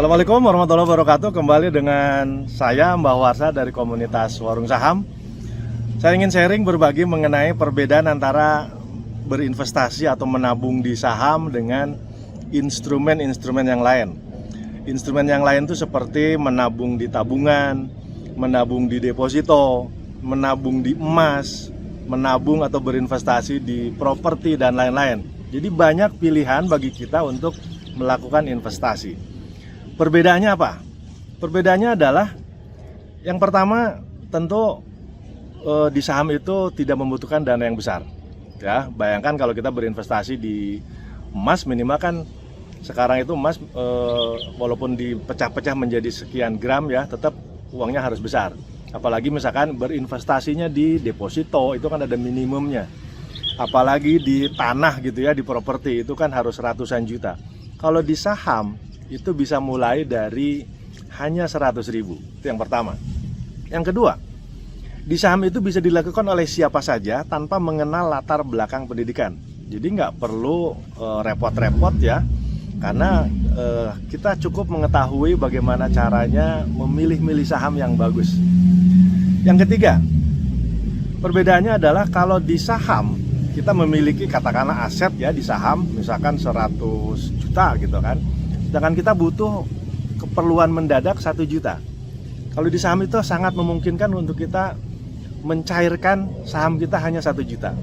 Assalamualaikum warahmatullahi wabarakatuh. Kembali dengan saya Mbah Warsa dari komunitas Warung Saham. Saya ingin sharing berbagi mengenai perbedaan antara berinvestasi atau menabung di saham dengan instrumen-instrumen yang lain. Instrumen yang lain itu seperti menabung di tabungan, menabung di deposito, menabung di emas, menabung atau berinvestasi di properti dan lain-lain. Jadi banyak pilihan bagi kita untuk melakukan investasi. Perbedaannya apa? Perbedaannya adalah yang pertama tentu di saham itu tidak membutuhkan dana yang besar. Ya, bayangkan kalau kita berinvestasi di emas, minimal kan sekarang itu emas walaupun dipecah-pecah menjadi sekian gram ya, tetap uangnya harus besar. Apalagi misalkan berinvestasinya di deposito, itu kan ada minimumnya. Apalagi di tanah gitu ya, di properti itu kan harus ratusan juta. Kalau di saham itu bisa mulai dari hanya 100.000. Itu yang pertama. Yang kedua, di saham itu bisa dilakukan oleh siapa saja tanpa mengenal latar belakang pendidikan. Jadi nggak perlu repot-repot ya, karena kita cukup mengetahui bagaimana caranya memilih-milih saham yang bagus. Yang ketiga, perbedaannya adalah kalau di saham kita memiliki katakanlah aset ya di saham, misalkan 100 juta gitu kan. Sedangkan kita butuh keperluan mendadak 1 juta. Kalau di saham itu sangat memungkinkan untuk kita mencairkan saham kita hanya 1 juta.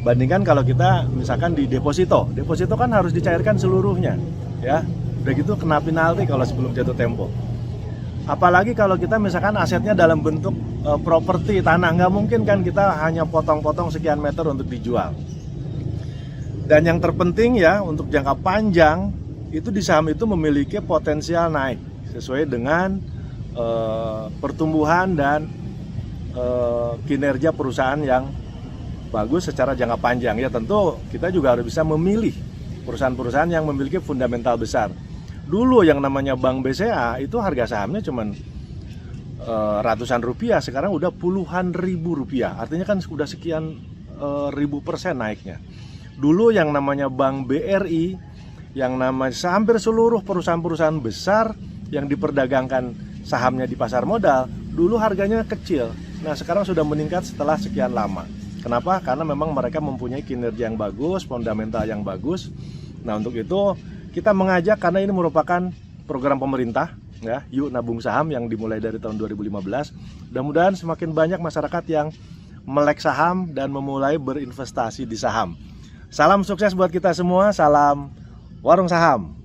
Bandingkan kalau kita misalkan di deposito. Deposito kan harus dicairkan seluruhnya ya. Udah gitu kena penalti kalau sebelum jatuh tempo. Apalagi kalau kita misalkan asetnya dalam bentuk properti, tanah, nggak mungkin kan kita hanya potong-potong sekian meter untuk dijual. Dan yang terpenting ya, untuk jangka panjang itu di saham itu memiliki potensial naik sesuai dengan pertumbuhan dan kinerja perusahaan yang bagus secara jangka panjang. Ya tentu kita juga harus bisa memilih perusahaan-perusahaan yang memiliki fundamental besar. Dulu yang namanya Bank BCA itu harga sahamnya cuman ratusan rupiah, sekarang udah puluhan ribu rupiah. Artinya kan sudah sekian ribu persen naiknya. Dulu yang namanya Bank BRI, yang namanya hampir seluruh perusahaan-perusahaan besar yang diperdagangkan sahamnya di pasar modal, dulu harganya kecil. Nah sekarang sudah meningkat setelah sekian lama. Kenapa? Karena memang mereka mempunyai kinerja yang bagus, fundamental yang bagus. Nah untuk itu kita mengajak, karena ini merupakan program pemerintah ya, Yuk Nabung Saham yang dimulai dari tahun 2015. Mudah-mudahan semakin banyak masyarakat yang melek saham dan memulai berinvestasi di saham. Salam sukses buat kita semua, salam Warung Saham.